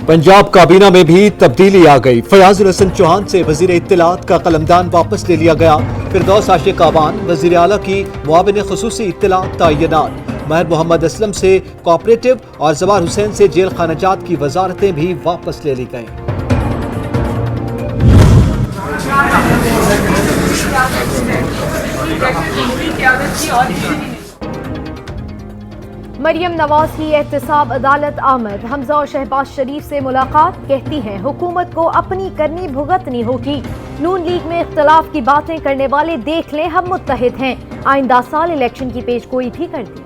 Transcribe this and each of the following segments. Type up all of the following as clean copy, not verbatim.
पंजाब काबीना में भी तब्दीली आ गई। फयाजुल हसन चौहान से वजीर इत्तलात का कलमदान वापस ले लिया गया। फिरदौस आशिक आवान वजीर आला की मुआविन खुसूसी इत्तलात तयनात। महर मोहम्मद असलम से कोऑपरेटिव और जवार हुसैन से जेल खानाजात की वजारतें भी वापस ले ली गईं। मरियम नवाज की एहतसाब अदालत आमद। हमजा और शहबाज शरीफ से मुलाकात, कहती हैं हुकूमत को अपनी करनी भुगतनी होगी। नून लीग में इख्तलाफ की बातें करने वाले देख लें हम मुत्तहिद हैं। आइंदा साल इलेक्शन की पेशगोई भी कर दी।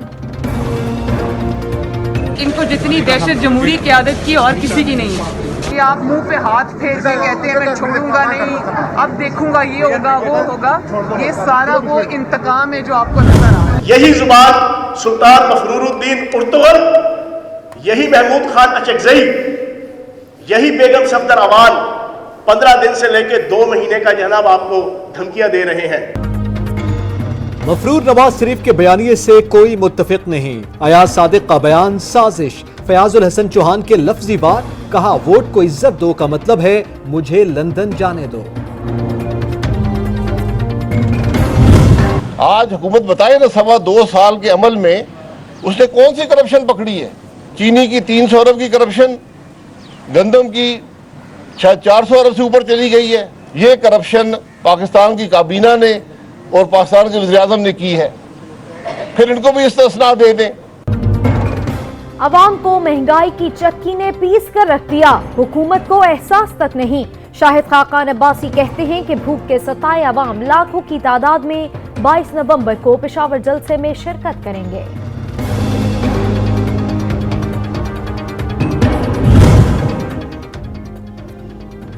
इनको जितनी दहशत जमहूरी क़यादत की और किसी की नहीं है। कि आप मुंह पे हाथ फेर के कहते हैं मैं छोड़ूंगा नहीं, अब देखूंगा ये होगा वो होगा, ये सारा वो इंतकाम है जो आपको नजर आ रहा है। यही जुबान सुल्तान मफरूरुद्दीन उर्तुगर, यही महमूद खान अचकजई, यही बेगम सफदर अवान 15 दिन से लेकर 2 महीने का जनाब आपको धमकियां दे रहे हैं। मफरूर नवाज शरीफ के बयानिए से कोई मुत्तफिक नहीं। अयाज सादिक का बयान साजिश। फयाजुल हसन चौहान के लफ्जी वार, कहा वोट को इज्जत दो का मतलब है मुझे लंदन जाने दो। आज हुकूमत बताए ना 2.25 साल के अमल में उसने कौन सी करप्शन पकड़ी है। चीनी की 300 अरब की करप्शन, गंदम की शायद 400 अरब से ऊपर चली गई है। ये करप्शन पाकिस्तान की काबीना ने और पाकिस्तान के वज़ीर-ए-आज़म ने की है, फिर इनको भी इस्तिस्ना दे दें। अवाम को महंगाई की चक्की ने पीस कर रख दिया, हुकूमत को एहसास तक नहीं। शाहिद खाकान अब्बासी कहते हैं कि भूख के सताए अवाम लाखों की तादाद में 22 नवंबर को पेशावर जलसे में शिरकत करेंगे।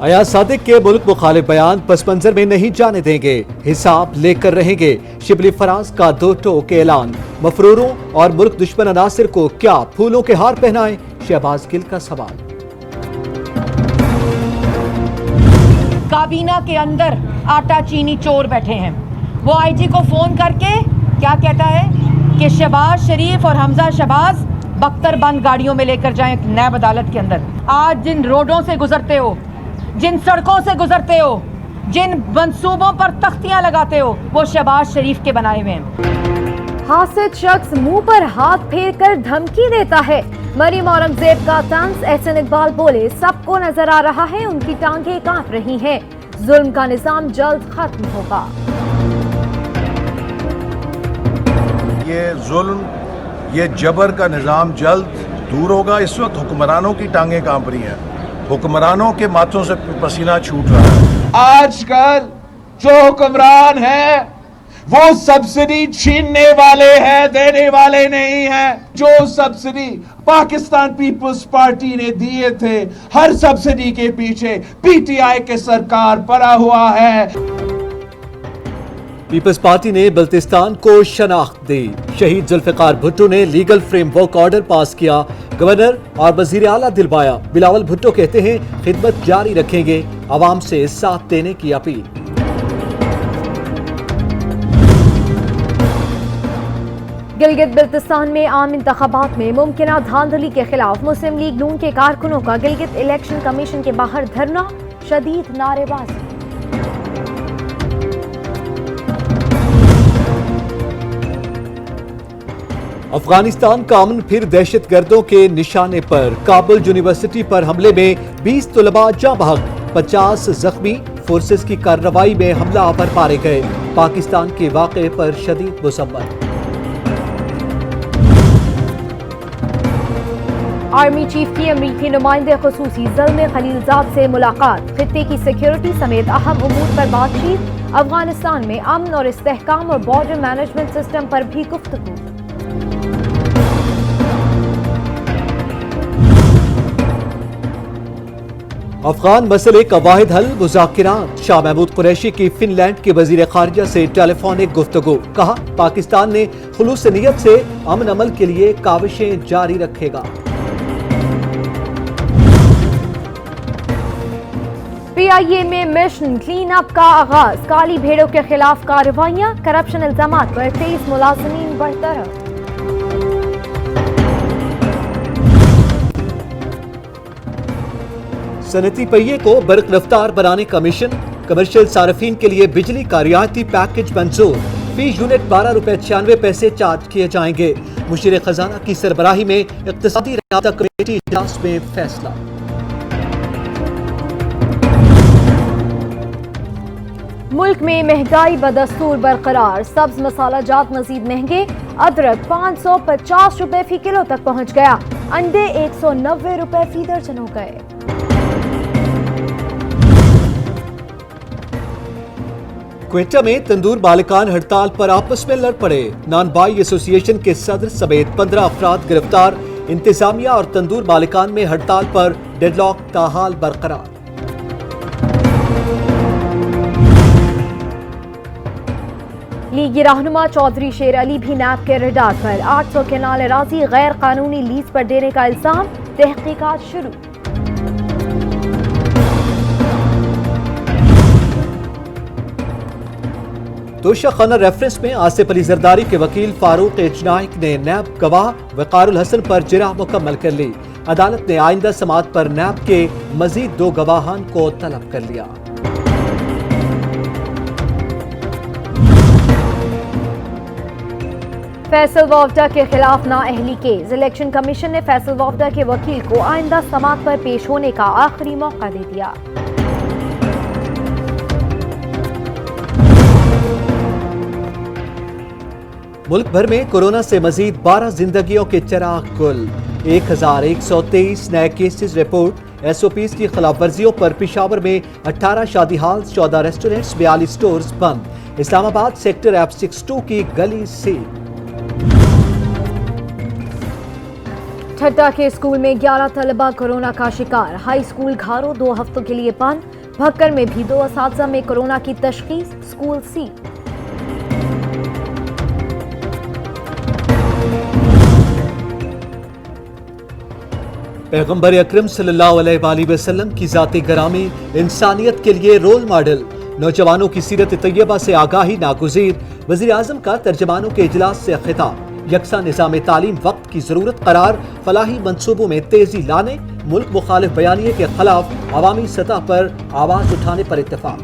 अयाज सादिक के मुल्क मुखालिफ बयान पस मंजर में नहीं जाने देंगे, हिसाब लेकर रहेंगे। शिबली फराज का 2 टोक ऐलान। मफरूरों और मुल्क दुश्मन अनासिर को क्या फूलों के हार पहनाएं, शहबाज गिल का सवाल। काबीना के अंदर आटा चीनी चोर बैठे हैं। वो आईजी को फोन करके क्या कहता है कि शहबाज शरीफ और हमजा शहबाज बख्तर बंद गाड़ियों में लेकर जाएं नैब अदालत के अंदर। आज जिन रोडों से गुजरते हो, जिन सड़कों से गुजरते हो, जिन मंसूबों पर तख्तियां लगाते हो, वो शहबाज शरीफ के बनाए हुए हैं। हासिद शख्स मुंह पर हाथ फेर कर धमकी देता है। मरीम औरंगजेब का तंज। एहसन इकबाल बोले सबको नजर आ रहा है उनकी टांगें कांप रही हैं, जुल्म का निजाम जल्द खत्म होगा। ये जुल्म, ये जबर का निजाम जल्द दूर होगा। इस वक्त हुक्मरानों की टांगें कांप रही हैं, हुक्मरानों के माथों से पसीना छूट रहा है। आजकल जो हुक्मरान है वो सब्सिडी छीनने वाले हैं, देने वाले नहीं हैं। जो सब्सिडी पाकिस्तान पीपल्स पार्टी ने दिए थे, हर सब्सिडी के पीछे पीटीआई के सरकार पड़ा हुआ है। पीपल्स पार्टी ने बल्तिस्तान को शनाख्त दी। शहीद जुल्फिकार भुट्टो ने लीगल फ्रेमवर्क ऑर्डर पास किया। गवर्नर और वजीर आला दिलवाया। बिलावल भुट्टो कहते हैं खिदमत जारी रखेंगे, आवाम से साथ देने की अपील। गिलगित बिल्तिस्तान में आम इंतखाबात में मुमकिना धांधली के खिलाफ मुस्लिम लीग नून के कारकुनों का गिलगित इलेक्शन कमीशन के बाहर धरना, शदीद नारेबाजी। अफगानिस्तान का अमन फिर दहशतगर्दों के निशाने पर। काबुल यूनिवर्सिटी पर हमले में 20 तलबा जाँ बहक, 50 जख्मी। फोर्सेस की कार्रवाई में हमला आवर मारे गए। पाकिस्तान के वाक़े पर शदीद मुसम्मत। आर्मी चीफ की अमरीकी नुमाइंदे खुसूसी ज़ल्मे खलीलजाद से मुलाकात। खित्ते की सिक्योरिटी समेत अहम उमूर पर बातचीत। अफगानिस्तान में अमन और इस्तेहकाम और बॉर्डर मैनेजमेंट सिस्टम पर भी गुफ्तगू। अफगान मसले का वाहिद हल मुज़ाकिरात। शाह महमूद कुरैशी की फिनलैंड के वज़ीर ख़ारिजा से टेलीफोनिक गुफ्तगू। कहा पाकिस्तान ने खुलूस नियत से अमन अमल के लिए काविशें जारी रखेगा। PIA में मिशन क्लीन अप का आगाज। काली भेड़ों के खिलाफ कार्रवाइयां। करप्शन इल्जामात पर 23 मुलाजिमीन बरतरफ। सनती पहिए को बरक रफ्तार बनाने का मिशन, कमर्शियल सार्फिन के लिए बिजली का रियायती पैकेज मंजूर, फी यूनिट 12 रुपए 96 पैसे चार्ज किए जाएंगे। मुशीर खजाना की सरबराही में इक्तिसादी राबता कमेटी इजलास में फैसला। मुल्क में महंगाई बदस्तूर बरकरार, सब्ज मसाला जात मजीद महंगे, अदरक 550 रुपए फी किलो तक पहुंच गया, अंडे 190 रुपए फी दर्जन हो गए। क्वेटा में तंदूर मालिकान हड़ताल पर आपस में लड़ पड़े, नान बाई एसोसिएशन के सदर समेत 15 अफराद गिरफ्तार, इंतजामिया और तंदूर मालिकान में हड़ताल पर डेडलॉक ताहाल बरकरार। लीगी रहनुमा चौधरी शेर अली भी नैब के रडार पर, 800 केनाल अराजी गैर कानूनी लीज पर देने का इल्जाम, तहकीकात शुरू। तोशा खाना रेफरेंस में आसिफ अली जरदारी के वकील फारूक एजनाइक ने नैब गवाह वकारुल हसन पर जिरा मुकम्मल कर ली। अदालत ने आइंदा समाअत पर नैब के मजीद 2 गवाहान को तलब कर लिया। फैसल वावडा के खिलाफ नाअहली केस, इलेक्शन कमीशन ने फैसल वावडा के वकील को आइंदा समाअत पर पेश होने का आखिरी मौका दे दिया। मुल्क भर में कोरोना से मजीद 12 जिंदगियों के चिराग गुल, 1123 नए केसेस रिपोर्ट। एसओपीज की खिलाफ वर्जियों पर पिशावर में 18 शादी हॉल्स, 14 रेस्टोरेंट्स, 42 स्टोर्स बंद। इस्लामाबाद सेक्टर F62 की गली सील। ठट्टा के स्कूल में 11 तलबा कोरोना का शिकार, हाई स्कूल घारो 2 हफ्तों के लिए बंद। भक्कर में भी 2 असातिज़ा में कोरोना की तशखीस, स्कूल सील। पैगंबर अकरम सल्लल्लाहु अलैहि वसल्लम की ज़ात ग्रामी, इंसानियत के लिए रोल मॉडल, नौजवानों की सीरत तैयबा से आगाही नागुज़ीर। वज़ीर आज़म का तर्जमानों के इजलास से खिताब, यकसा निज़ाम तालीम वक्त की ज़रूरत करार, फलाही मंसूबों में तेज़ी लाने, मुल्क मुखालिफ बयानिए के खिलाफ अवामी सतह पर आवाज़ उठाने पर इत्तेफाक।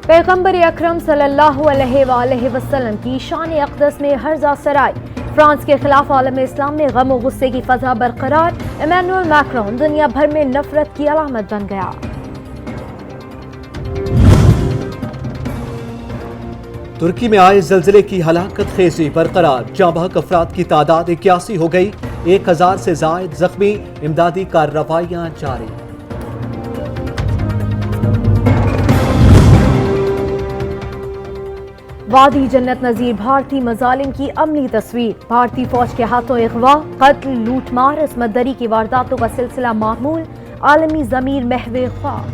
पैगंबर अकरम सल्लल्लाहु अलैहि वसल्लम की शान अक़दस में हर्जा सराय, फ्रांस के खिलाफ आलम इस्लाम में गम और गुस्से की फजा बरकरार। इमैनुअल मैक्रोन दुनिया भर में नफरत की अलामत बन गया। तुर्की में आए जल्जले की हलाकत खेजी बरकरार, जाँ बहक अफराद की तादाद 81 हो गई, 1000 से जायद जख्मी, इमदादी कार्रवाइयां जारी। वादी जन्नत नजीर भारतीय मजालिम की अमली तस्वीर, भारतीय फौज के हाथों अगवा, कत्ल, लूटमार, इस्मत दरी की वारदातों का सिलसिला मामूल, आलमी ज़मीर महवे ख्वाब।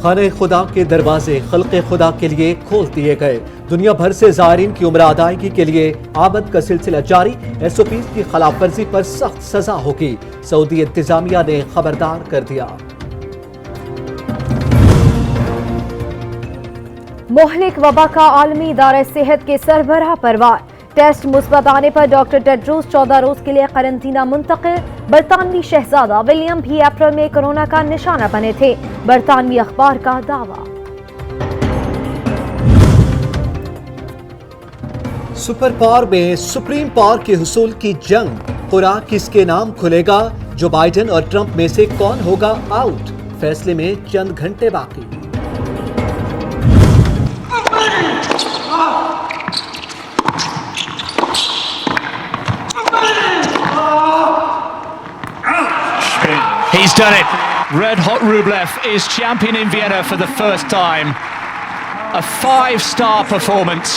खाने खुदा के दरवाजे खल्क़े खुदा के लिए खोल दिए गए, दुनिया भर से ज़ायरीन की उम्र अदायगी के लिए आमद का सिलसिला जारी। एसओपीज़ की खिलाफ वर्जी पर सख्त सजा होगी, सऊदी इंतजामिया ने खबरदार कर दिया। मोहलिक वबा का आलमी इदारा सेहत के सरबराह पर वार, टेस्ट मुस्बत आने पर डॉक्टर टेड्रोस 14 रोज के लिए करंतना मुंतकिल। बरतानवी शहजादा विलियम भी अप्रैल में कोरोना का निशाना बने थे, बरतानवी अखबार का दावा। सुपर पावर में सुप्रीम पावर के हुसूल की जंग, खुराक किसके नाम खुलेगा, जो बाइडेन और ट्रंप में से कौन होगा आउट, फैसले में चंद घंटे बाकी। He's done it. Red Hot Rublev is champion in Vienna for the first time. A 5-star performance.